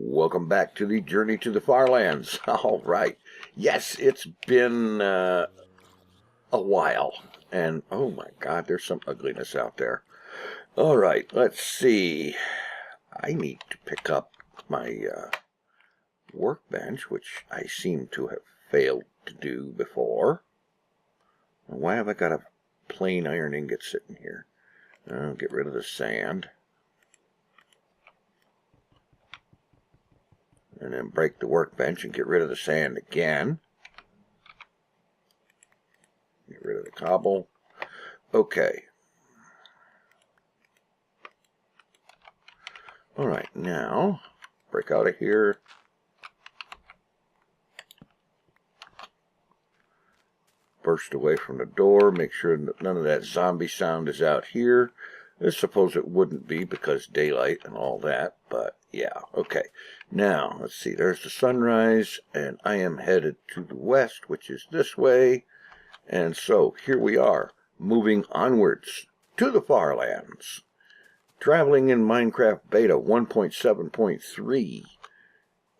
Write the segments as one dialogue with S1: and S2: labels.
S1: Welcome back to the Journey to the FarLands. All right. Yes, it's been a while. And, oh my God, there's some ugliness out there. All right, let's see. I need to pick up my workbench, which I seem to have failed to do before. Why have I got a plain iron ingot sitting here? I'll get rid of the sand. And then break the workbench and get rid of the sand again. Get rid of the cobble. Okay. Alright, now, break out of here. Burst away from the door. Make sure that none of that zombie sound is out here. I suppose it wouldn't be because daylight and all that, but yeah, okay. Now, let's see, there's the sunrise, and I am headed to the west, which is this way. And so, here we are, moving onwards to the FarLands. Traveling in Minecraft Beta 1.7.3.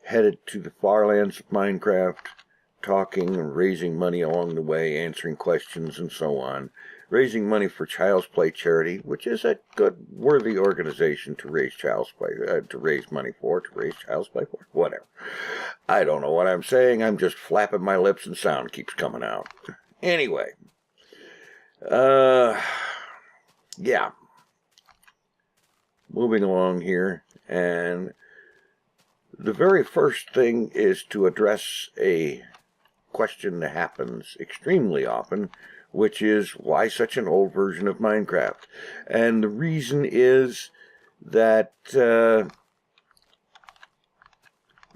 S1: Headed to the FarLands of Minecraft, talking and raising money along the way, answering questions and so on. Raising money for Child's Play charity, which is a good, worthy organization to raise Child's Play, to raise money for, to raise Child's Play for, whatever. I don't know what I'm saying. I'm just flapping my lips and sound keeps coming out. Anyway, yeah, moving along here, and the very first thing is to address a question that happens extremely often, which is, why such an old version of Minecraft? And the reason is that Beta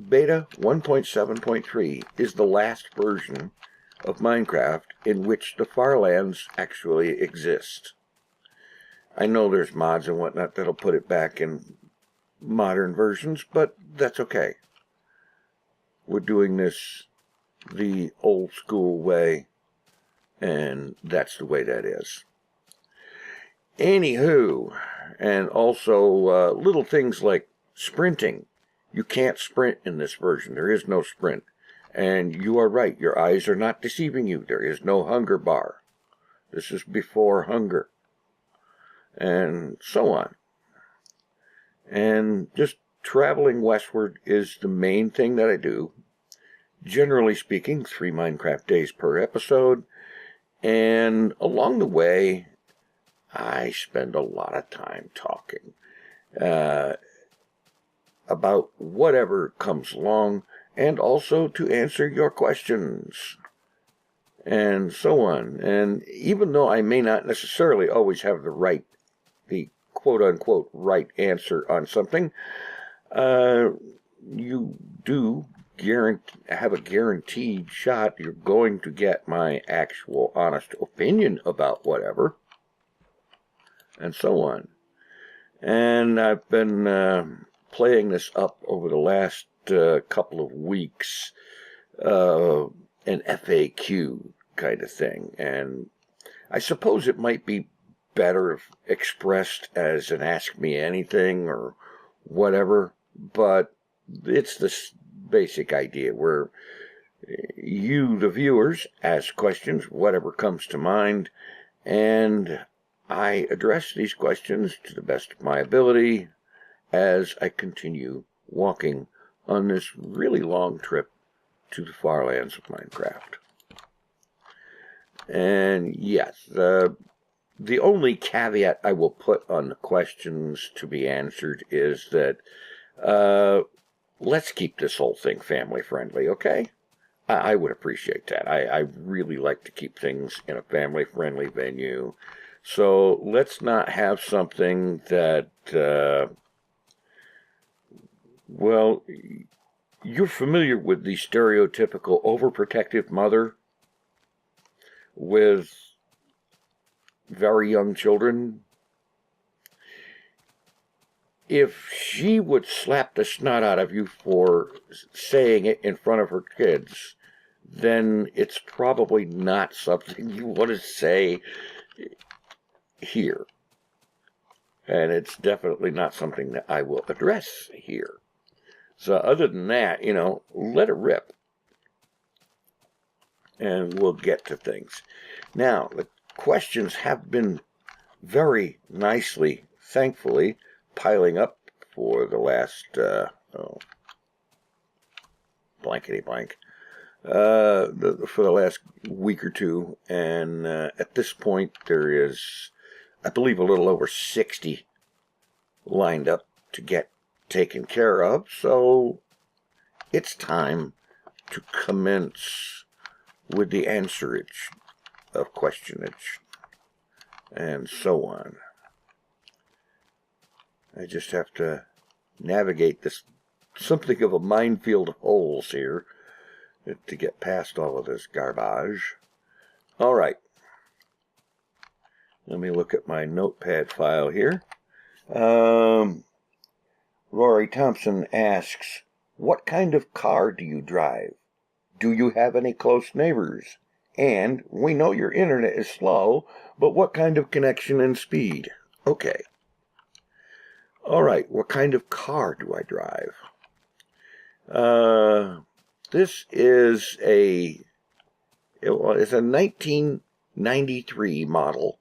S1: 1.7.3 is the last version of Minecraft in which the FarLands actually exist. I know there's mods and whatnot that'll put it back in modern versions, but that's okay. We're doing this the old school way, and that's the way that is. Anywho, and also little things like sprinting. You can't sprint in this version. There is no sprint. And you are right. Your eyes are not deceiving you. There is no hunger bar. This is before hunger. And so on. And just traveling westward is the main thing that I do. Generally speaking, 3 Minecraft days per episode. And along the way, I spend a lot of time talking about whatever comes along, and also to answer your questions, and so on. And even though I may not necessarily always have the quote-unquote right answer on something, you do have a guaranteed shot you're going to get my actual honest opinion about whatever, and so on. And I've been playing this up over the last couple of weeks, an FAQ kind of thing, and I suppose it might be better expressed as an Ask Me Anything or whatever, but it's this basic idea where you, the viewers, ask questions, whatever comes to mind, and I address these questions to the best of my ability as I continue walking on this really long trip to the FarLands of Minecraft. And yes, the only caveat I will put on the questions to be answered is that let's keep this whole thing family friendly, okay? I would appreciate that. I really like to keep things in a family friendly venue. So let's not have something that, well, you're familiar with the stereotypical overprotective mother with very young children. If she would slap the snot out of you for saying it in front of her kids, then it's probably not something you want to say here. And it's definitely not something that I will address here. So other than that, let it rip. And we'll get to things. Now, the questions have been very nicely, thankfully, piling up for the last, blankety blank, for the last week or two. And at this point, there is, I believe, a little over 60 lined up to get taken care of. So it's time to commence with the answerage of questionage and so on. I just have to navigate this something of a minefield of holes here to get past all of this garbage. All right. Let me look at my notepad file here. Rory Thompson asks, what kind of car do you drive? Do you have any close neighbors? And we know your internet is slow, but what kind of connection and speed? Okay. All right, what kind of car do I drive? This is it's a 1993 model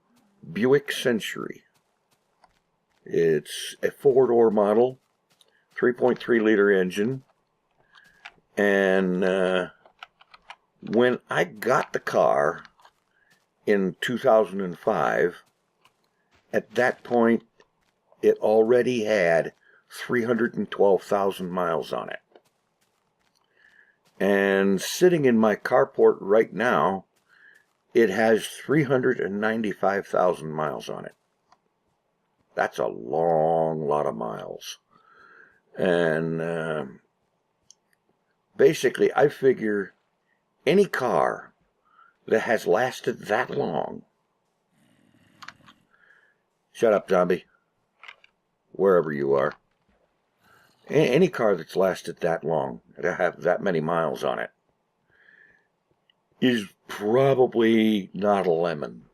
S1: Buick Century. It's a four-door model, 3.3-liter engine, and when I got the car in 2005, at that point, it already had 312,000 miles on it. And sitting in my carport right now, it has 395,000 miles on it. That's a long lot of miles. And basically, I figure any car that has lasted that long. Shut up, zombie. Wherever you are. Any car that's lasted that long, that have that many miles on it, is probably not a lemon.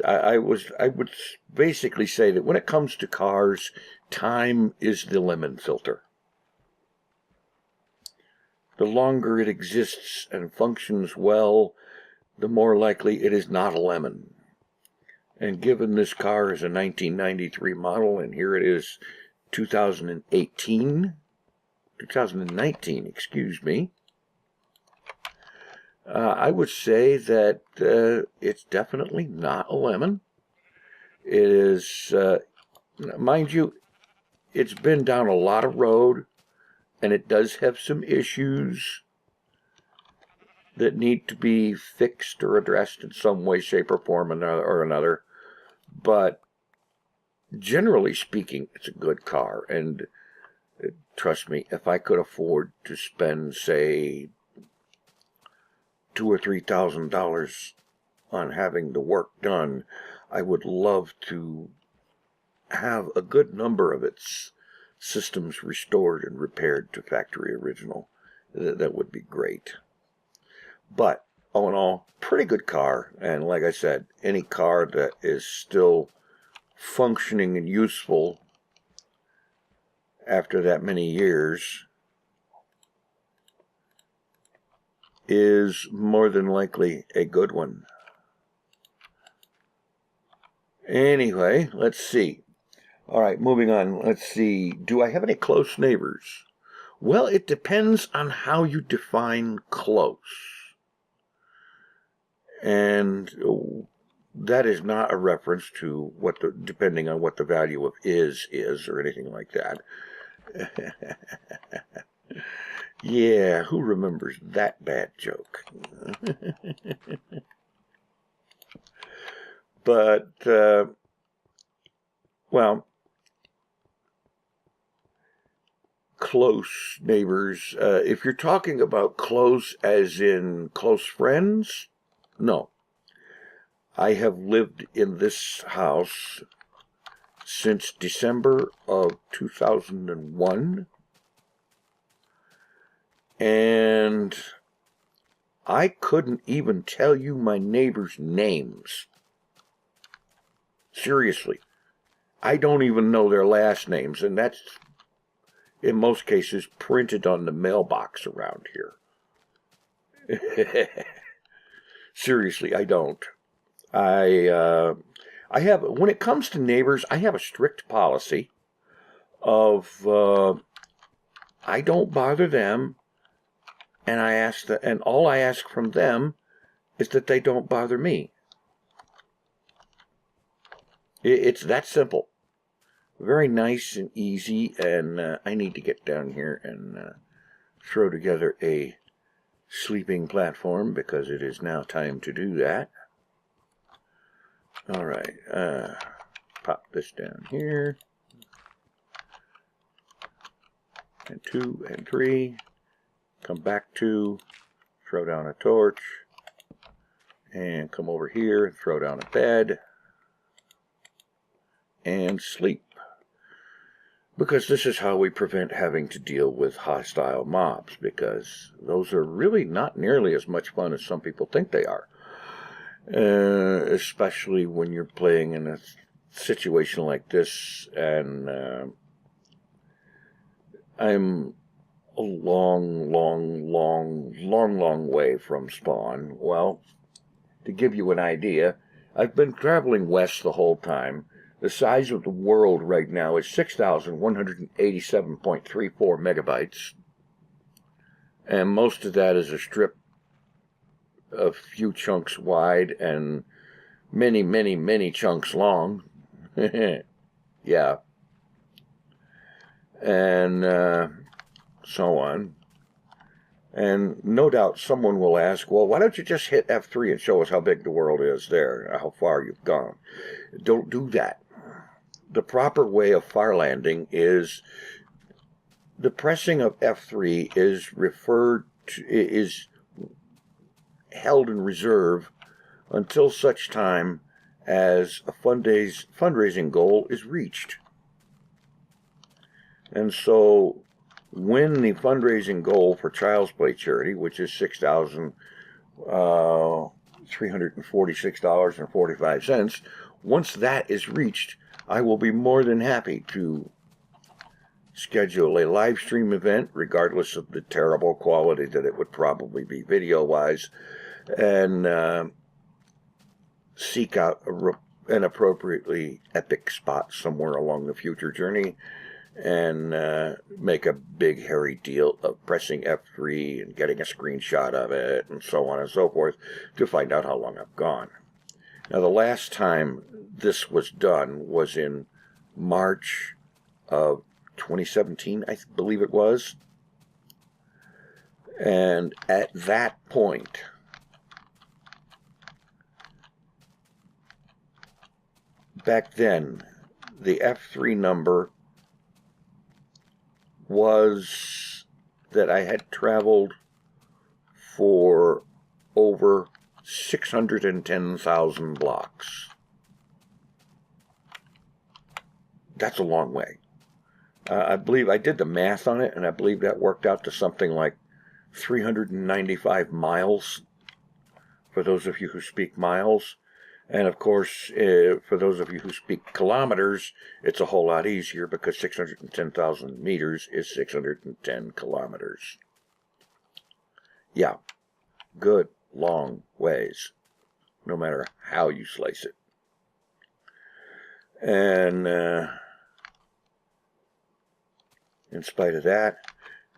S1: I would basically say that when it comes to cars, time is the lemon filter. The longer it exists and functions well, the more likely it is not a lemon. And given this car is a 1993 model, and here it is 2019, excuse me, I would say that it's definitely not a lemon. It is, mind you, it's been down a lot of road, and it does have some issues that need to be fixed or addressed in some way, shape, or form or another. But generally speaking, it's a good car. And trust me, if I could afford to spend, say, $2,000 or $3,000 on having the work done, I would love to have a good number of its systems restored and repaired to factory original. That would be great. But all in all, pretty good car. And like I said, any car that is still functioning and useful after that many years is more than likely a good one. Anyway, let's see. All right, moving on. Let's see. Do I have any close neighbors? Well, it depends on how you define close. And that is not a reference to depending on what the value of is or anything like that. Yeah, who remembers that bad joke? But, well, close neighbors, if you're talking about close as in close friends, no. I have lived in this house since December of 2001, and I couldn't even tell you my neighbors' names. Seriously. I don't even know their last names, and that's in most cases, printed on the mailbox around here. Seriously, I don't. I have, when it comes to neighbors, I have a strict policy of I don't bother them, and all I ask from them is that they don't bother me. It's that simple. Very nice and easy, and I need to get down here and throw together a sleeping platform because it is now time to do that. All right, pop this down here, and 2 and 3, come back to, throw down a torch, and come over here and throw down a bed, and sleep. Because this is how we prevent having to deal with hostile mobs, because those are really not nearly as much fun as some people think they are. Especially when you're playing in a situation like this, and I'm a long way from spawn. Well, to give you an idea, I've been traveling west the whole time. The size of the world right now is 6,187.34 megabytes, and most of that is a strip a few chunks wide and many chunks long. Yeah. And so on. And no doubt someone will ask, well, why don't you just hit F3 and show us how big the world is there, how far you've gone? Don't do that. The proper way of farlanding is the pressing of F3 is held in reserve until such time as a fundraising goal is reached. And so when the fundraising goal for Child's Play charity, which is $6,346.45, once that is reached, I will be more than happy to schedule a live stream event, regardless of the terrible quality that it would probably be video-wise, and seek out an appropriately epic spot somewhere along the future journey, and make a big hairy deal of pressing F3 and getting a screenshot of it, and so on and so forth, to find out how long I've gone. Now, the last time this was done was in March of 2017, I believe it was. And at that point, back then, the F3 number was that I had traveled for over 610,000 blocks. That's a long way. I believe I did the math on it, and I believe that worked out to something like 395 miles, for those of you who speak miles. And of course, for those of you who speak kilometers, it's a whole lot easier, because 610,000 meters is 610 kilometers. Yeah, good long ways, no matter how you slice it. And in spite of that,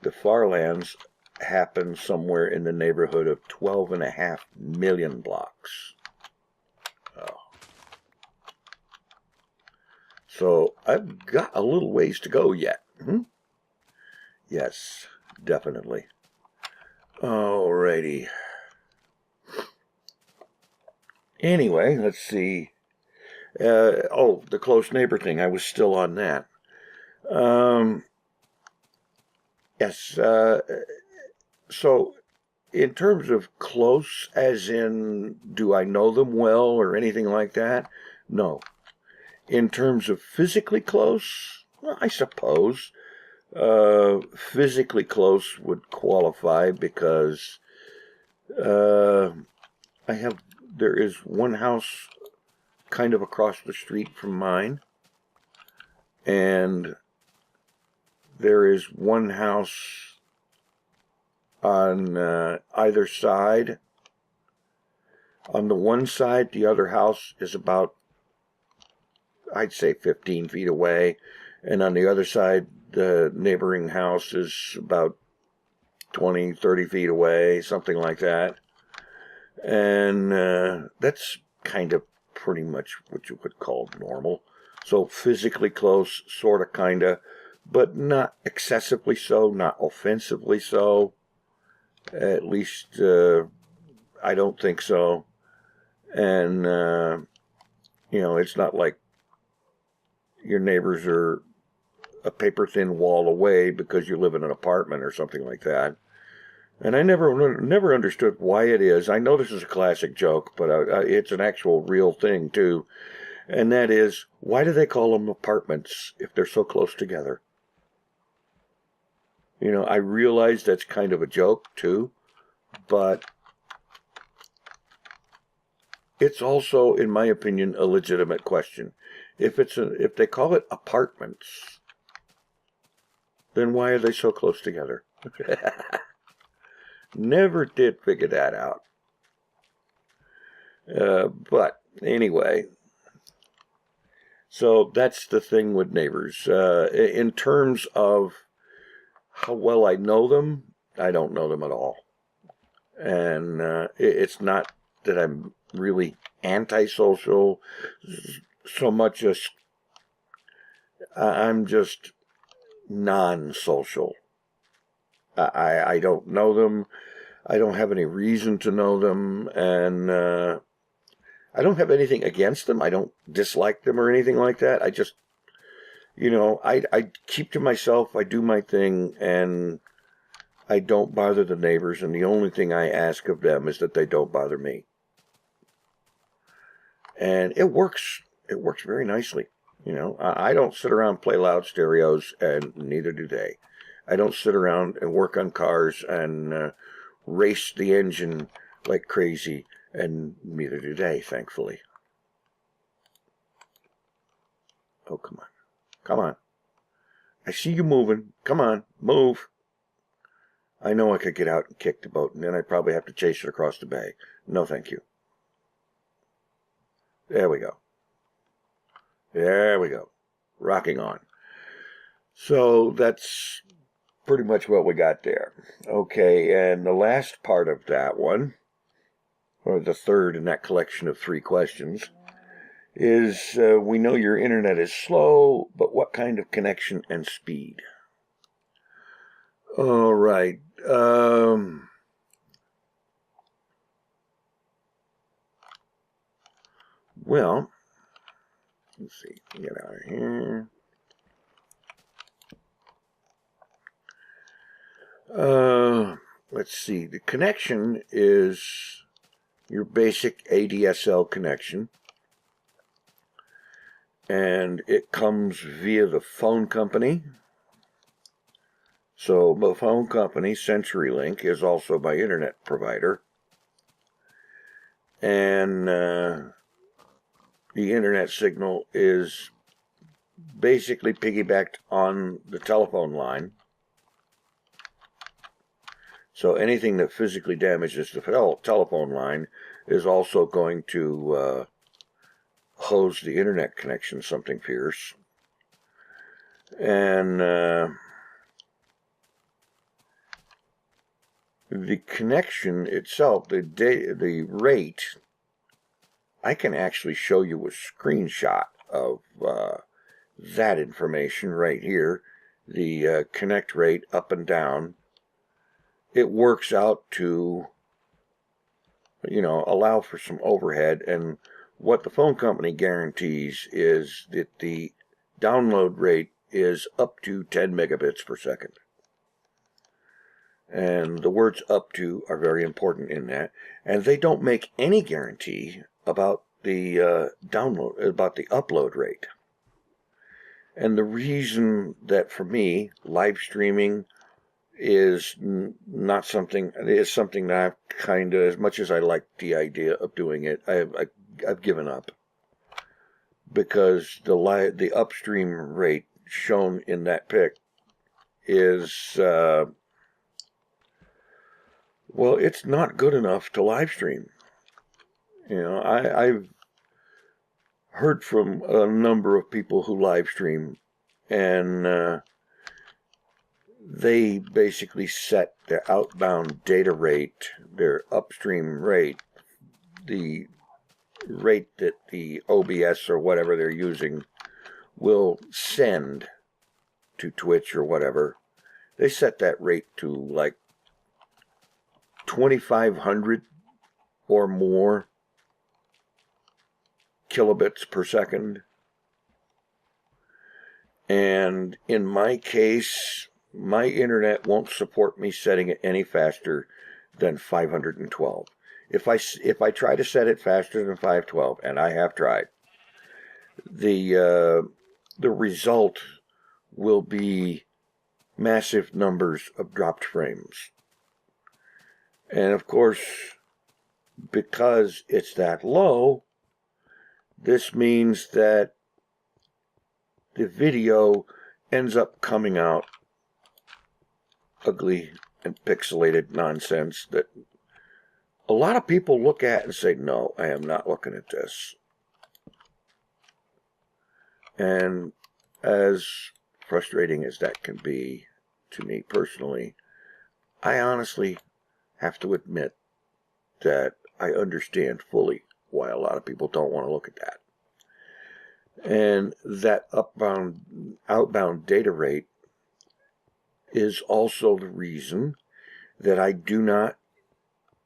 S1: the FarLands happened somewhere in the neighborhood of 12.5 million blocks. Oh. So I've got a little ways to go yet. Yes, definitely. Alrighty. Anyway, let's see. The close neighbor thing. I was still on that. Yes. So, in terms of close, as in, do I know them well or anything like that? No. In terms of physically close, well, I suppose physically close would qualify, because there is one house kind of across the street from mine, and there is one house on either side. On the one side, the other house is about, I'd say, 15 feet away. And on the other side, the neighboring house is about 20, 30 feet away, something like that. And that's kind of pretty much what you would call normal. So physically close, sort of, kind of, but not excessively so, not offensively so. At least I don't think so. And, it's not like your neighbors are a paper-thin wall away because you live in an apartment or something like that. And I never understood why it is. I know this is a classic joke, but it's an actual real thing, too. And that is, why do they call them apartments if they're so close together? I realize that's kind of a joke, too. But it's also, in my opinion, a legitimate question. If they call it apartments, then why are they so close together? Never did figure that out. But anyway, so that's the thing with neighbors. In terms of how well I know them, I don't know them at all. And it's not that I'm really antisocial so much as I'm just non-social. I don't know them. I don't have any reason to know them, and I don't have anything against them. I don't dislike them or anything like that. I just, I keep to myself. I do my thing, and I don't bother the neighbors, and the only thing I ask of them is that they don't bother me. And it works. It works very nicely. I don't sit around and play loud stereos, and neither do they. I don't sit around and work on cars and race the engine like crazy, and neither do they, thankfully. Oh, come on. Come on. I see you moving. Come on, move. I know I could get out and kick the boat, and then I'd probably have to chase it across the bay. No, thank you. There we go. There we go. Rocking on. So that's pretty much what we got there. Okay, and the last part of that one, or the third in that collection of 3 questions, is we know your internet is slow, but what kind of connection and speed? All right. Well, let's see. Get out of here. Let's see. The connection is your basic ADSL connection, and it comes via the phone company. So the phone company, CenturyLink, is also my internet provider, and the internet signal is basically piggybacked on the telephone line. So anything that physically damages the telephone line is also going to hose the internet connection something fierce. And the connection itself, the rate, I can actually show you a screenshot of that information right here. The connect rate up and down. It works out to, allow for some overhead. And what the phone company guarantees is that the download rate is up to 10 megabits per second. And the words "up to" are very important in that. And they don't make any guarantee about the upload rate. And the reason that, for me, live streaming is not something, is something that I've kind of, as much as I like the idea of doing it, I've given up. Because the upstream rate shown in that pic is, well, it's not good enough to live stream. You know, I've heard from a number of people who live stream, and they basically set their outbound data rate, their upstream rate, the rate that the OBS or whatever they're using will send to Twitch or whatever. They set that rate to like 2,500 or more kilobits per second. And in my case, my internet won't support me setting it any faster than 512. If I try to set it faster than 512, and I have tried, the result will be massive numbers of dropped frames. And of course, because it's that low, this means that the video ends up coming out ugly and pixelated nonsense that a lot of people look at and say, no, I am not looking at this. And as frustrating as that can be to me personally, I honestly have to admit that I understand fully why a lot of people don't want to look at that. And that outbound data rate is also the reason that I do not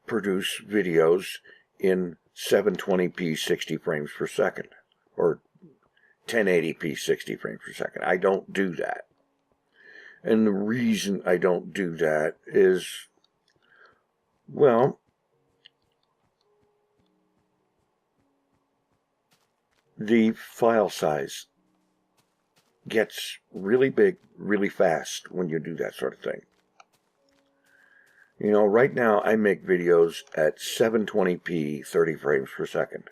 S1: produce videos in 720p 60 frames per second or 1080p 60 frames per second. I don't do that. And the reason I don't do that is, well, the file size gets really big really fast when you do that sort of thing. You know, right now I make videos at 720p 30 frames per second.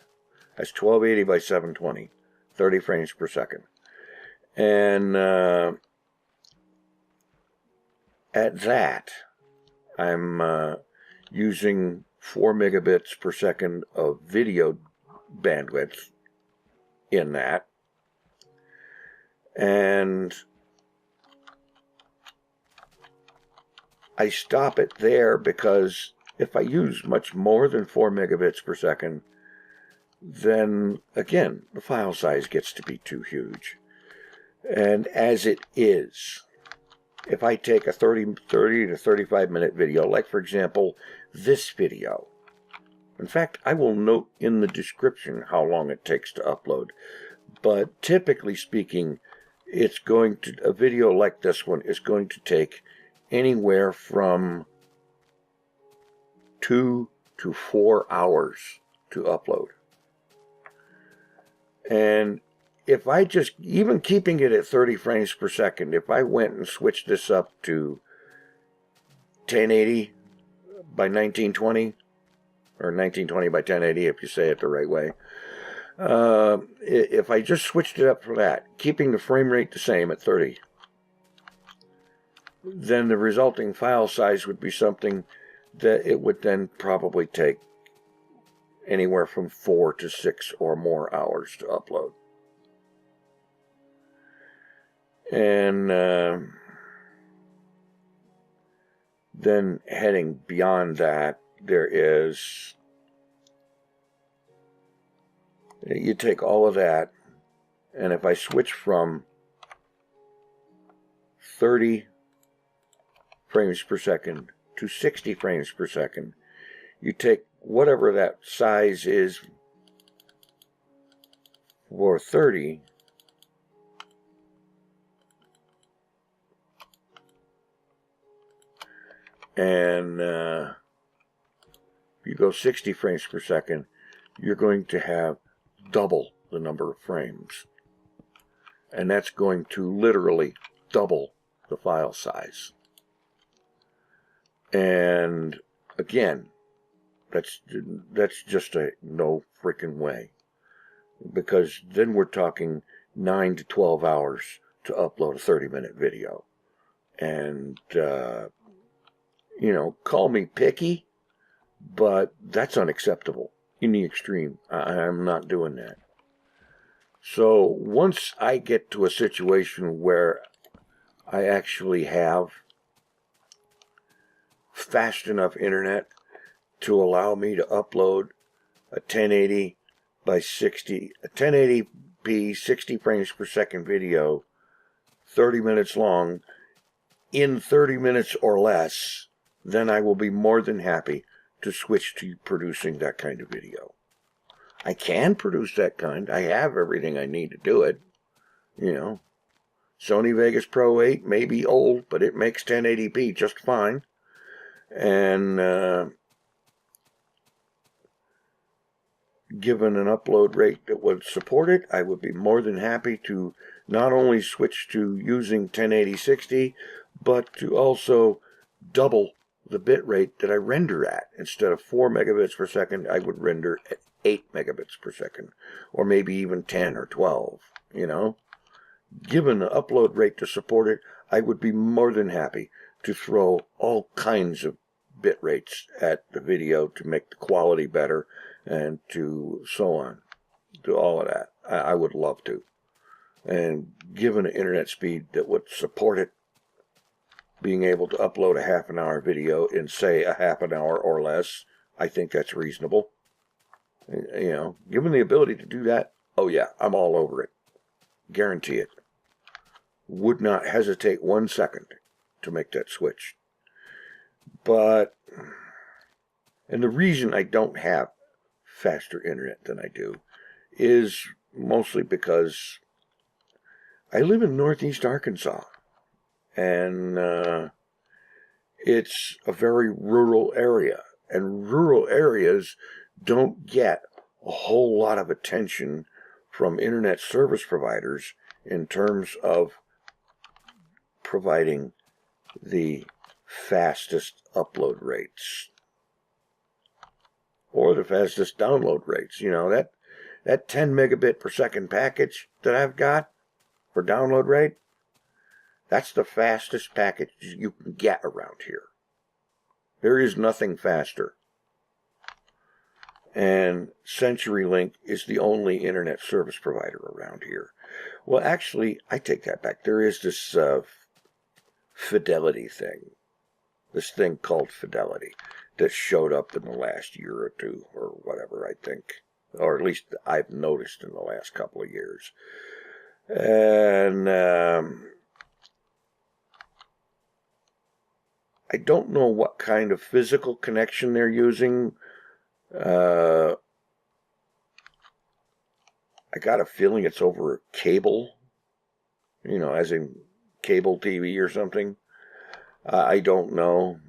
S1: That's 1280 by 720, 30 frames per second. And at that, I'm using 4 megabits per second of video bandwidth in that. And I stop it there because if I use much more than 4 megabits per second, then again, the file size gets to be too huge. And as it is, if I take a 30 to 35 minute video, like for example, this video. In fact, I will note in the description how long it takes to upload. But typically speaking, a video like this one is going to take anywhere from 2 to 4 hours to upload. And if I just, even keeping it at 30 frames per second, if I went and switched this up to 1080 by 1920, or 1920 by 1080 if you say it the right way, if I just switched it up for that, keeping the frame rate the same at 30, then the resulting file size would be something that it would then probably take anywhere from 4 to 6 or more hours to upload. And then heading beyond that, there is, you take all of that, and if I switch from 30 frames per second to 60 frames per second, you take whatever that size is for 30, and if you go 60 frames per second, you're going to have double the number of frames. And that's going to literally double the file size. And again, that's just a no freaking way. Because then we're talking 9 to 12 hours to upload a 30-minute video. And, call me picky, but that's unacceptable in the extreme. I'm not doing that. So once I get to a situation where I actually have fast enough internet to allow me to upload a 1080 by 60, a 1080p 60 frames per second video, 30 minutes long, in 30 minutes or less, then I will be more than happy to switch to producing that kind of video. I can produce that kind. I have everything I need to do it. Sony Vegas Pro 8 may be old, but it makes 1080p just fine. And given an upload rate that would support it, I would be more than happy to not only switch to using 1080-60, but to also double the bit rate that I render at. Instead of 4 megabits per second, I would render at 8 megabits per second, or maybe even 10 or 12, Given an upload rate to support it, I would be more than happy to throw all kinds of bit rates at the video to make the quality better and to so on. Do all of that. I would love to. And given an internet speed that would support it, being able to upload a half an hour video in, say, a half an hour or less, I think that's reasonable. Given the ability to do that, oh yeah, I'm all over it. Guarantee it. Would not hesitate 1 second to make that switch. And the reason I don't have faster internet than I do is mostly because I live in northeast Arkansas. And it's a very rural area. And rural areas don't get a whole lot of attention from internet service providers in terms of providing the fastest upload rates or the fastest download rates. That 10 megabit per second package that I've got for download rate, that's the fastest package you can get around here. There is nothing faster. And CenturyLink is the only internet service provider around here. Well, actually, I take that back. There is this Fidelity thing. This thing called Fidelity that showed up in the last year or two or whatever, I think. Or at least I've noticed in the last couple of years. And I don't know what kind of physical connection they're using. I got a feeling it's over cable, as in cable TV or something. I don't know.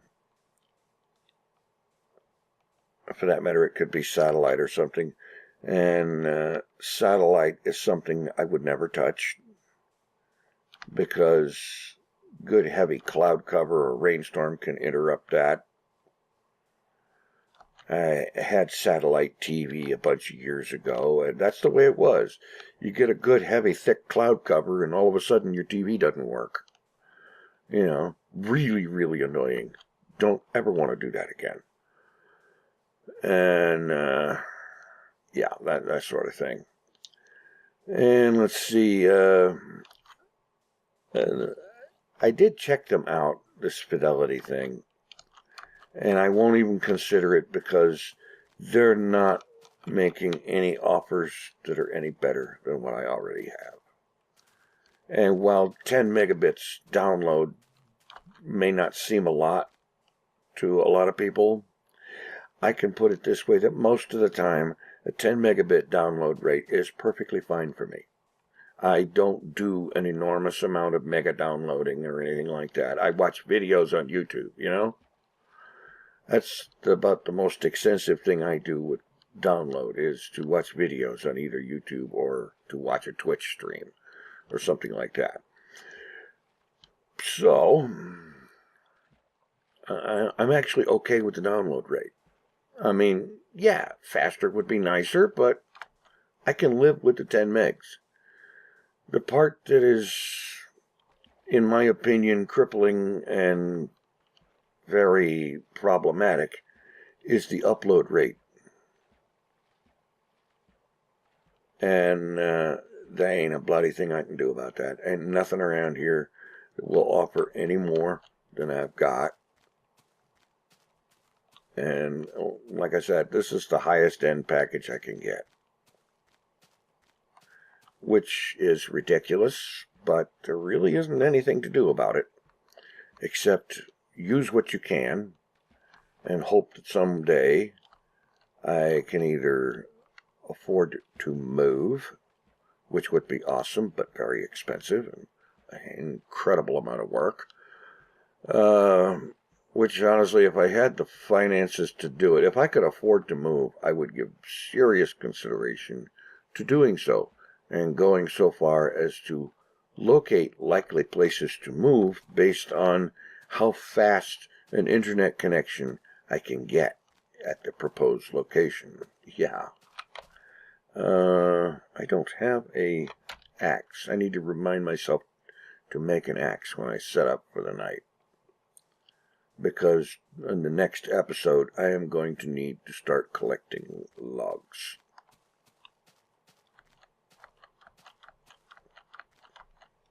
S1: For that matter, it could be satellite or something. And satellite is something I would never touch because good heavy cloud cover or rainstorm can interrupt that. I had satellite TV a bunch of years ago, and that's the way it was. You get a good heavy thick cloud cover and all of a sudden your TV doesn't work. Really, really annoying. Don't ever want to do that again. And yeah, that sort of thing. And let's see, I did check them out, this Fidelity thing, and I won't even consider it because they're not making any offers that are any better than what I already have. And while 10 megabits download may not seem a lot to a lot of people, I can put it this way, that most of the time, a 10 megabit download rate is perfectly fine for me. I don't do an enormous amount of mega downloading or anything like that. I watch videos on YouTube, That's about the most extensive thing I do with download, is to watch videos on either YouTube or to watch a Twitch stream or something like that. So, I'm actually okay with the download rate. I mean, yeah, faster would be nicer, but I can live with the 10 megs. The part that is in my opinion, crippling and very problematic is the upload rate. And there ain't a bloody thing I can do about that. Ain't nothing around here that will offer any more than I've got. And like I said, this is the highest end package I can get, which is ridiculous, but there really isn't anything to do about it except use what you can and hope that someday I can either afford to move, which would be awesome but very expensive and an incredible amount of work, which honestly, if I had the finances to do it, if I could afford to move, I would give serious consideration to doing so and going so far as to locate likely places to move based on how fast an internet connection I can get at the proposed location. Yeah. I don't have a axe. I need to remind myself to make an axe when I set up for the night, because in the next episode I am going to need to start collecting logs.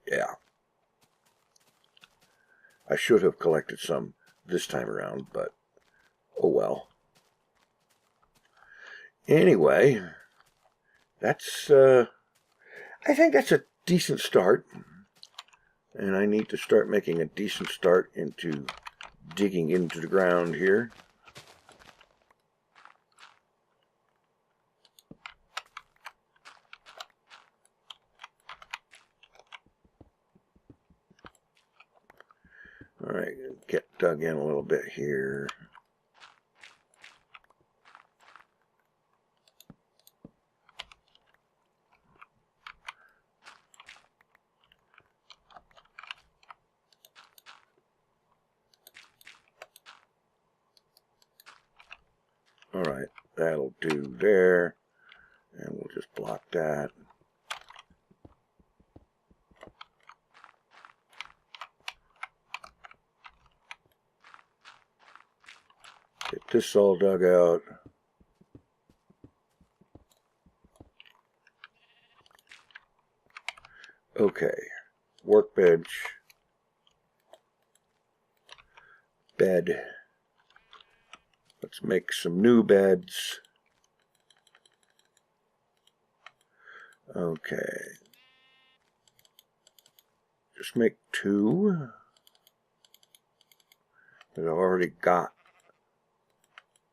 S1: Yeah. I should have collected some this time around, but oh well. Anyway, that's, I think that's a decent start. And I need to start making a decent start into digging into the ground here. All right, get dug in a little bit here. All right, that'll do there, and we'll just block that. Get this all dug out. Okay, workbench, bed. Let's make some new beds. Okay. Just make 2. Because I've already got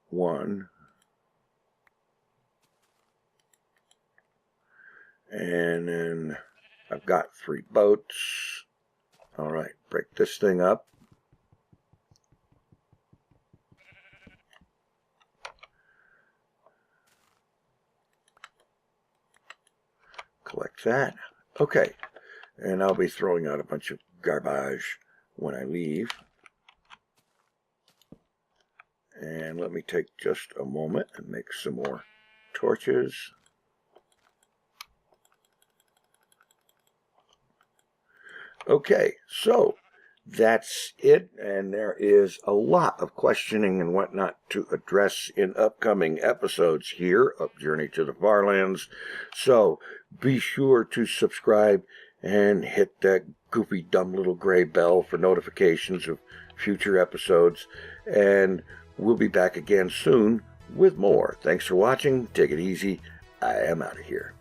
S1: 1. And then I've got 3 boats. All right, break this thing up. Collect that. Okay, and I'll be throwing out a bunch of garbage when I leave. And let me take just a moment and make some more torches. Okay, so that's it, and there is a lot of questioning and whatnot to address in upcoming episodes here of Journey to the FarLands. So be sure to subscribe and hit that goofy, dumb little gray bell for notifications of future episodes, and we'll be back again soon with more. Thanks for watching. Take it easy. I am out of here.